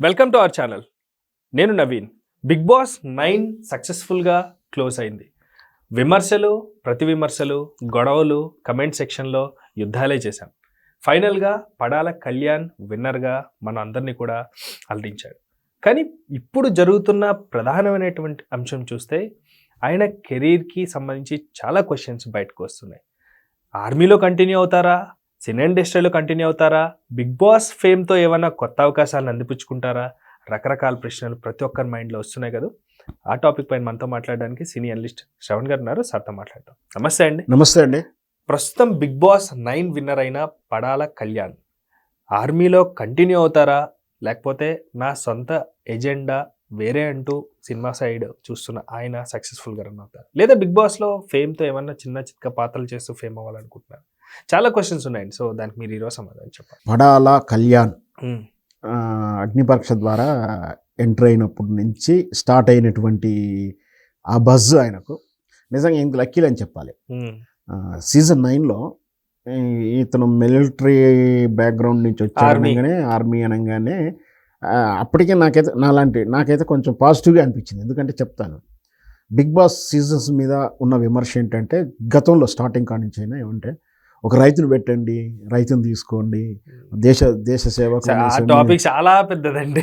Welcome to our channel. నేను Naveen. Big boss 9 సక్సెస్ఫుల్గా close అయింది. విమర్శలు, ప్రతి విమర్శలు, గొడవలు, కమెంట్ సెక్షన్లో యుద్ధాలే చేశాం. ఫైనల్గా పడాల కళ్యాణ్ విన్నర్గా మన అందరినీ కూడా అలరించాడు. కానీ ఇప్పుడు జరుగుతున్న ప్రధానమైనటువంటి అంశం చూస్తే ఆయన కెరీర్కి సంబంధించి చాలా క్వశ్చన్స్ బయటకు వస్తున్నాయి. ఆర్మీలో కంటిన్యూ అవుతారా, సినీ ఇండస్ట్రీలో కంటిన్యూ అవుతారా, బిగ్ బాస్ ఫేమ్తో ఏమైనా కొత్త అవకాశాలను అందిపుచ్చుకుంటారా, రకరకాల ప్రశ్నలు ప్రతి ఒక్కరి మైండ్లో వస్తున్నాయి కదా. ఆ టాపిక్ పైన మనతో మాట్లాడడానికి సినీ అనలిస్ట్ శ్రవణ్ గారు ఉన్నారు. సార్తో మాట్లాడతాం. నమస్తే అండి. నమస్తే అండి. ప్రస్తుతం బిగ్ బాస్ 9 విన్నర్ అయిన పడాల కళ్యాణ్ ఆర్మీలో కంటిన్యూ అవుతారా, లేకపోతే నా సొంత ఎజెండా వేరే అంటూ సినిమా సైడ్ చూస్తున్న ఆయన సక్సెస్ఫుల్గా రన్ అవుతారు, లేదా బిగ్ బాస్లో ఫేమ్తో ఏమన్నా చిన్న చిన్న పాత్రలు చేస్తూ ఫేమ్ అవ్వాలనుకుంటున్నారు? చాలా క్వశ్చన్స్ ఉన్నాయండి. సో దానికి మీరు ఈరోజు సమాధానం చెప్పండి. పడాల కళ్యాణ్ అగ్నిపరీక్ష ద్వారా ఎంటర్ అయినప్పటి నుంచి స్టార్ట్ అయినటువంటి ఆ బజ్ ఆయనకు నిజంగా ఇంత లక్కీలు అని చెప్పాలి. సీజన్ 9లో ఇతను మిలిటరీ బ్యాక్గ్రౌండ్ నుంచి వచ్చాడనగానే, ఆర్మీ అనగానే అప్పటికే నాకైతే కొంచెం పాజిటివ్గా అనిపించింది. ఎందుకంటే చెప్తాను, బిగ్ బాస్ సీజన్స్ మీద ఉన్న విమర్శ ఏంటంటే, గతంలో స్టార్టింగ్ కాడి నుంచి అయినా ఏమంటే, ఒక రైతును పెట్టండి, రైతును తీసుకోండి, దేశ సేవకు టాపిక్ చాలా పెద్దదండి,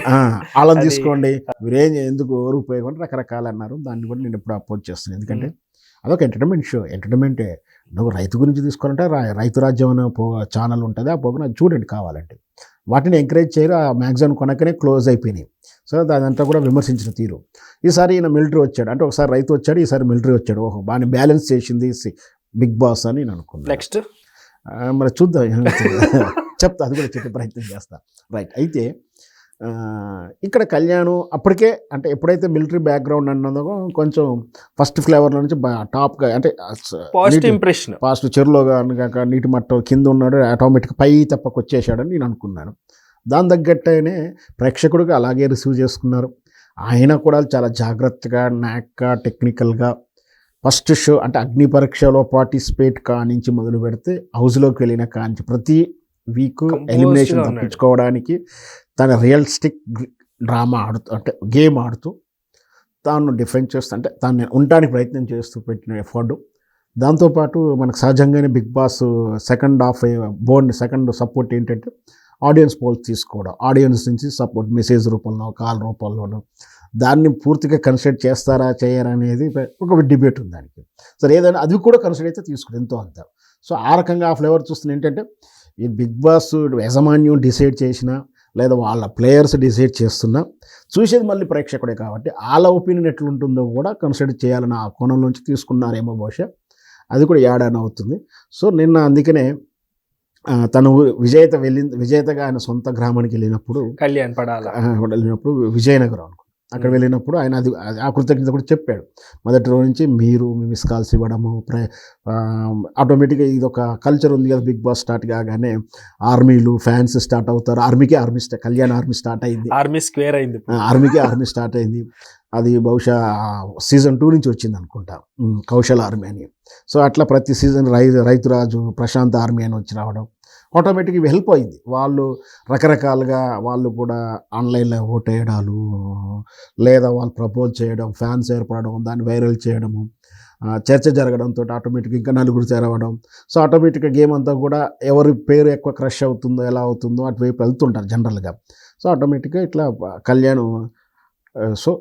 వాళ్ళని తీసుకోండి, మీరేం ఎందుకు ఎవరు ఉపయోగం రకరకాలు అన్నారు. దాన్ని కూడా నేను ఎప్పుడు అపోజ్ చేస్తాను. ఎందుకంటే అదొక ఎంటర్టైన్మెంట్ షో, ఎంటర్టైన్మెంటే. నువ్వు రైతు గురించి తీసుకుంటే రైతు రాజ్యం అనే ఛానల్ ఉంటుంది, ఆ ప్రోగ్రామ్ అది చూడండి కావాలంటే. వాటిని ఎంకరేజ్ చేయరు, ఆ మ్యాగజైన్ కొనకనే క్లోజ్ అయిపోయినాయి. సో అదంతా కూడా విమర్శించిన తీరు. ఈసారి ఈయన మిలిటరీ వచ్చాడు అంటే, ఒకసారి రైతు వచ్చాడు, ఈసారి మిలిటరీ వచ్చాడు. ఓహో, బాగా బ్యాలెన్స్ చేసింది బిగ్ బాస్ అని నేను అనుకున్నాను. నెక్స్ట్ మరి చూద్దాం, చెప్తా, అది కూడా చెప్పే ప్రయత్నం చేస్తా. రైట్. అయితే ఇక్కడ కళ్యాణ్ అప్పటికే అంటే ఎప్పుడైతే మిలిటరీ బ్యాక్గ్రౌండ్ అన్నదో కొంచెం ఫస్ట్ ఫ్లేవర్లో నుంచి టాప్గా అంటే పాజిటివ్ చెరువులో కాక నీటి మట్టం కింద ఉన్నాడు, ఆటోమేటిక్గా పై తప్పకు వచ్చేసాడని నేను అనుకున్నాను. దాని తగ్గట్టనే ప్రేక్షకుడిగా అలాగే రిసీవ్ చేసుకున్నారు. ఆయన కూడా చాలా జాగ్రత్తగా, నాక్గా, టెక్నికల్గా ఫస్ట్ షో అంటే అగ్ని పరీక్షలో పార్టిసిపేట్ కానించి మొదలు పెడితే హౌస్లోకి వెళ్ళిన కానించి ప్రతి వీక్ ఎలిమినేషన్ తప్పించుకోవడానికి తన రియలిస్టిక్ డ్రామా ఆడుతూ అంటే గేమ్ ఆడుతూ తాను డిఫెండ్ చేస్తూ అంటే తాను ఉండడానికి ప్రయత్నం చేస్తూ పెట్టిన ఎఫర్డు. దాంతోపాటు మనకు సహజంగానే బిగ్ బాస్ సెకండ్ సపోర్ట్ ఏంటంటే ఆడియన్స్ పోల్స్ తీసుకోవడం, ఆడియన్స్ నుంచి సపోర్ట్ మెసేజ్ రూపంలో, కాల్ రూపంలోనూ. దాన్ని పూర్తిగా కన్సిడర్ చేస్తారా చేయరా అనేది ఒక డిబేట్ ఉంది దానికి. సరే, ఏదైనా అది కూడా కన్సిడర్ అయితే తీసుకుని ఎంతో అంత. సో ఆ రకంగా ఆ ఫ్లేవర్ చూస్తున్న ఏంటంటే, ఈ బిగ్ బాస్ యాజమాన్యం డిసైడ్ చేసినా లేదా వాళ్ళ ప్లేయర్స్ డిసైడ్ చేస్తున్నా చూసేది మళ్ళీ ప్రేక్షకుడే కాబట్టి వాళ్ళ ఒపీనియన్ ఎట్లుంటుందో కూడా కన్సిడర్ చేయాలని ఆ కోణంలోంచి తీసుకున్నారేమో బహుశా. అది కూడా యాడ్ అవుతుంది. సో నిన్న అందుకనే తను విజేతగా ఆయన సొంత గ్రామానికి వెళ్ళినప్పుడు, కళ్యాణ్ పడాల వెళ్ళినప్పుడు విజయనగరం అక్కడ వెళ్ళినప్పుడు ఆయన అది ఆ కృతజ్ఞత కూడా చెప్పాడు. మొదటి రోజు నుంచి మీరు మీ మిస్ కాల్స్ ఇవ్వడము, ఆటోమేటిక్గా ఇది ఒక కల్చర్ ఉంది కదా. బిగ్ బాస్ స్టార్ట్ కాగానే ఆర్మీలు ఫ్యాన్స్ స్టార్ట్ అవుతారు. కళ్యాణ్ ఆర్మీ స్టార్ట్ అయింది, ఆర్మీ స్టార్ట్ అయింది. అది బహుశా సీజన్ 2 నుంచి వచ్చింది అనుకుంటా, కౌశల్ ఆర్మీ అని. సో అట్లా ప్రతి సీజన్ రైతురాజు, ప్రశాంత్ ఆర్మీ అని వచ్చి రావడం ఆటోమేటిక్గా ఇవి హెల్ప్ అయింది. వాళ్ళు రకరకాలుగా వాళ్ళు కూడా ఆన్లైన్లో ఓట్ వేయడాలు, లేదా వాళ్ళు ప్రపోజ్ చేయడం, ఫ్యాన్స్ ఏర్పడడం, దాన్ని వైరల్ చేయడము, చర్చ జరగడంతో ఆటోమేటిక్గా ఇంకా నలుగురు చేరవడం. సో ఆటోమేటిక్గా గేమ్ అంతా కూడా ఎవరి పేరు ఎక్కువ క్రష్ అవుతుందో, ఎలా అవుతుందో అటువైపు వెళ్తుంటారు జనరల్గా. సో ఆటోమేటిక్గా ఇట్లా కళ్యాణ్ సో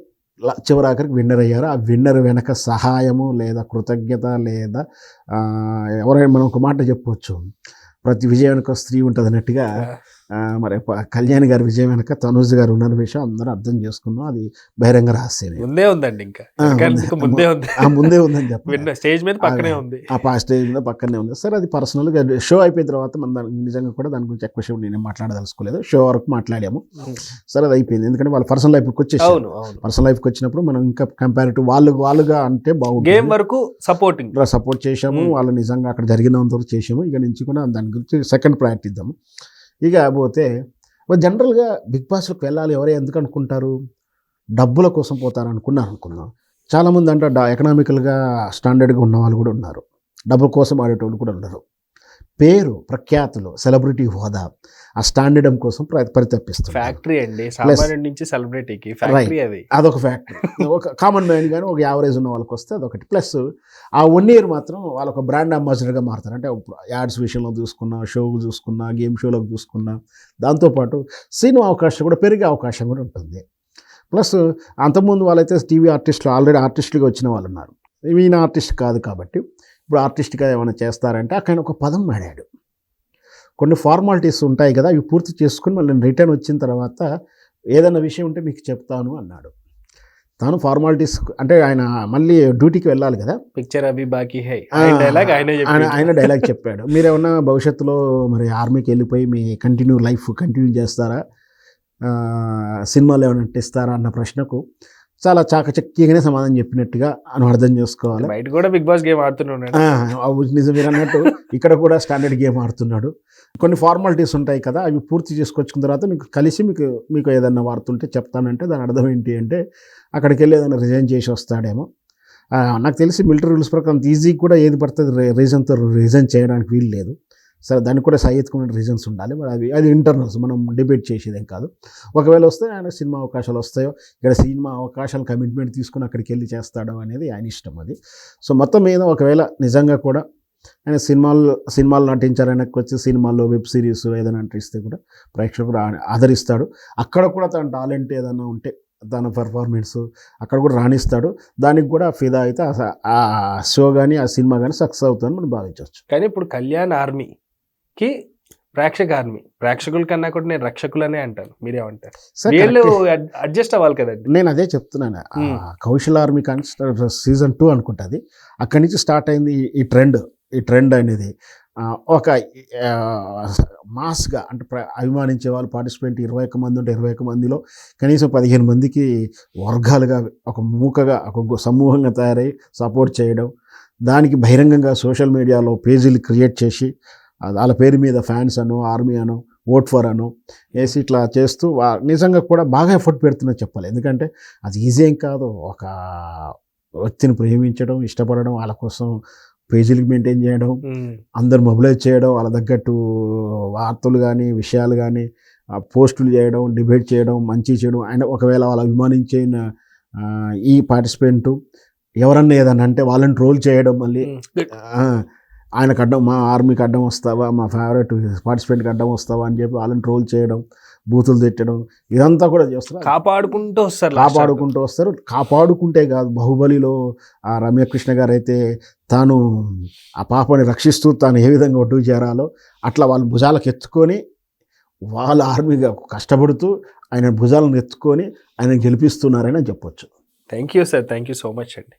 చివరాఖరికి విన్నర్ అయ్యారు. ఆ విన్నర్ వెనక సహాయము లేదా కృతజ్ఞత లేదా ఎవరైనా మనం ఒక మాట చెప్పవచ్చు, ప్రతి విజయం వెనక స్త్రీ ఉంటుంది అన్నట్టుగా మరి కళ్యాణ్ గారి విజయం వెనక తనూజ్ గారు ఉన్న విషయం అందరూ అర్థం చేసుకున్నాం. అది బహిరంగ రహస్యమే. ముందే ఉందండి, ఇంకా ముందే ఉందని చెప్పి స్టేజ్ మీద పక్కనే ఉంది, స్టేజ్ మీద పక్కనే ఉంది. సరే, అది పర్సనల్గా షో అయిపోయిన తర్వాత మన నిజంగా కూడా దాని గురించి ఎక్కువ నేను మాట్లాడదలుచుకోలేదు. షో వరకు మాట్లాడాము. సరే, అది అయిపోయింది. ఎందుకంటే వాళ్ళ పర్సనల్ లైఫ్కి వచ్చేసారు. పర్సనల్ లైఫ్కి వచ్చినప్పుడు మనం ఇంకా కంపారిటివ్ వాళ్ళుగా అంటే బాగుంటుంది. గేమ్ వరకు సపోర్ట్ చేసాము, వాళ్ళు నిజంగా అక్కడ జరిగినంత వరకు చేసాము. ఇక నుంచి కూడా దాని గురించి సెకండ్ ప్రయారిటీ ఇద్దాము. ఇక పోతే జనరల్గా బిగ్ బాస్లోకి వెళ్ళాలి ఎవరే ఎందుకు అనుకుంటారు? డబ్బుల కోసం అనుకుందాం. చాలామంది అంటే ఎకనామికల్గా స్టాండర్డ్గా ఉన్న వాళ్ళు కూడా ఉన్నారు, డబ్బుల కోసం ఆడేటోళ్ళు కూడా ఉన్నారు. పేరు, ప్రఖ్యాతులు, సెలబ్రిటీ హోదా, ఆ స్టాండర్డం కోసం పరితపిస్తుంది. ఫ్యాక్టరీ అండి, సామాన్యుడి నుంచి సెలబ్రిటీకి ఫ్యాక్టరీ అది. అదొక ఫ్యాక్టరీ. ఒక కామన్ మ్యాన్ కానీ ఒక యావరేజ్ ఉన్న వాళ్ళకి వస్తే అదొకటి. ప్లస్ ఆ 1 year మాత్రం వాళ్ళొక బ్రాండ్ అంబాసిడర్గా మారుతారు. అంటే యాడ్స్ విషయంలో చూసుకున్నా, షోకు చూసుకున్నా, గేమ్ షోలకు చూసుకున్నా, దాంతోపాటు సినిమా అవకాశం కూడా పెరిగే అవకాశం కూడా ఉంటుంది. ప్లస్ అంతకుముందు వాళ్ళైతే టీవీ ఆర్టిస్టులు ఆల్రెడీ ఆర్టిస్టులుగా వచ్చిన వాళ్ళు ఉన్నారు. ఈయన ఆర్టిస్ట్ కాదు కాబట్టి ఇప్పుడు ఆర్టిస్ట్గా ఏమైనా చేస్తారంటే అక్కడ ఒక పదం వాడాడు. కొన్ని ఫార్మాలిటీస్ ఉంటాయి కదా, అవి పూర్తి చేసుకుని మళ్ళీ రిటర్న్ వచ్చిన తర్వాత ఏదైనా విషయం ఉంటే మీకు చెప్తాను అన్నాడు. తాను ఫార్మాలిటీస్ అంటే ఆయన మళ్ళీ డ్యూటీకి వెళ్ళాలి కదా, పిక్చర్ అభి బాకీ హై ఆయన డైలాగ్ చెప్పాడు. మీరేమన్నా భవిష్యత్తులో మరి ఆర్మీకి వెళ్ళిపోయి మీ లైఫ్ కంటిన్యూ చేస్తారా, సినిమాలు ఏమైనా నటిస్తారా అన్న ప్రశ్నకు చాలా చాకచక్యంగానే సమాధానం చెప్పినట్టుగా అని అర్థం చేసుకోవాలి. బయట కూడా బిగ్ బాస్ గేమ్ ఆడుతున్నాడు. నిజమే అన్నట్టు ఇక్కడ కూడా స్టాండర్డ్ గేమ్ ఆడుతున్నాడు. కొన్ని ఫార్మాలిటీస్ ఉంటాయి కదా, అవి పూర్తి చేసుకొచ్చుకున్న తర్వాత మీకు కలిసి మీకు ఏదన్నా వాడుతుంటే చెప్తానంటే దాని అర్థం ఏంటి అంటే అక్కడికి వెళ్ళి ఏదైనా రిజైన్ చేసి వస్తాడేమో. నాకు తెలిసి మిలిటరీ రూల్స్ ప్రకారం ఈజీ కూడా ఏది పడుతుంది రీజన్తో రిజైన్ చేయడానికి వీలు లేదు. సరే దానికి కూడా సహేతుకున్న రీజన్స్ ఉండాలి. మరి అది ఇంటర్నల్స్, మనం డిబేట్ చేసేదేం కాదు. ఒకవేళ వస్తే ఆయన సినిమా అవకాశాలు వస్తాయో, ఇక్కడ సినిమా అవకాశాలు కమిట్మెంట్ తీసుకుని అక్కడికి వెళ్ళి చేస్తాడో అనేది ఆయన ఇష్టం అది. సో మొత్తం మీద ఒకవేళ నిజంగా కూడా ఆయన సినిమాలు నటించారనకు వచ్చి సినిమాల్లో వెబ్ సిరీస్ ఏదైనా నటిస్తే కూడా ప్రేక్షకులు ఆదరిస్తాడు. అక్కడ కూడా తన టాలెంట్ ఏదైనా ఉంటే తన పెర్ఫార్మెన్స్ అక్కడ కూడా రాణిస్తాడు. దానికి కూడా ఫిదా అయితే ఆ షో కానీ ఆ సినిమా కానీ సక్సెస్ అవుతుందని మనం భావించవచ్చు. కానీ ఇప్పుడు కళ్యాణ్ ఆర్మీకి ప్రేక్షకుల కన్నా కూడా నేను రక్షకులనే అంటాను. మీరేమంటారు? వీళ్ళు అడ్జస్ట్ అవ్వాలి కదండి. నేను అదే చెప్తున్నాను. కౌశల్ ఆర్మీ కానీ సీజన్ 2 అనుకుంటుంది. అక్కడి నుంచి స్టార్ట్ అయింది ఈ ట్రెండ్ అనేది. ఒక మాస్గా అంటే అభిమానించే వాళ్ళు పార్టిసిపెంట్ 21 మంది ఉంటే 21 మందిలో కనీసం 15 మందికి వర్గాలుగా ఒక మూకగా ఒక సమూహంగా తయారై సపోర్ట్ చేయడం, దానికి బహిరంగంగా సోషల్ మీడియాలో పేజీలు క్రియేట్ చేసి వాళ్ళ పేరు మీద ఫ్యాన్స్ అనో ఆర్మీ అనో ఓట్ ఫర్ అనో వేసి ఇట్లా చేస్తూ నిజంగా కూడా బాగా ఎఫర్ట్ పెడుతున్నా చెప్పాలి. ఎందుకంటే అది ఈజీ ఏం కాదు. ఒక వ్యక్తిని ప్రేమించడం, ఇష్టపడడం, వాళ్ళ కోసం పేజీలకు మెయింటైన్ చేయడం, అందరు మొబిలైజ్ చేయడం, వాళ్ళ తగ్గట్టు వార్తలు కానీ విషయాలు కానీ పోస్టులు చేయడం, డిబేట్ చేయడం, మంచి చేయడం. అండ్ ఒకవేళ వాళ్ళు అభిమానించిన ఈ పార్టిసిపెంట్ ఎవరన్నా ఏదన్నా అంటే వాళ్ళని ట్రోల్ చేయడం, మళ్ళీ ఆయనకు అడ్డం, మా ఆర్మీకి అడ్డం వస్తావా, మా ఫేవరెట్ పార్టిసిపెంట్కి అడ్డం వస్తావా అని చెప్పి వాళ్ళని ట్రోల్ చేయడం, బూతులు తిట్టడం, ఇదంతా కూడా చేస్తారు. కాపాడుకుంటూ వస్తారు. కాపాడుకుంటే కాదు, బాహుబలిలో ఆ రమ్యకృష్ణ గారు అయితే తాను ఆ పాపని రక్షిస్తూ తాను ఏ విధంగా ఒడ్డు చేరాలో అట్లా వాళ్ళ భుజాలకు ఎత్తుకొని వాళ్ళ ఆర్మీగా కష్టపడుతూ ఆయన భుజాలను ఎత్తుకొని ఆయన గెలిపిస్తున్నారని చెప్పొచ్చు. Thank you sir, thank you so much అండి.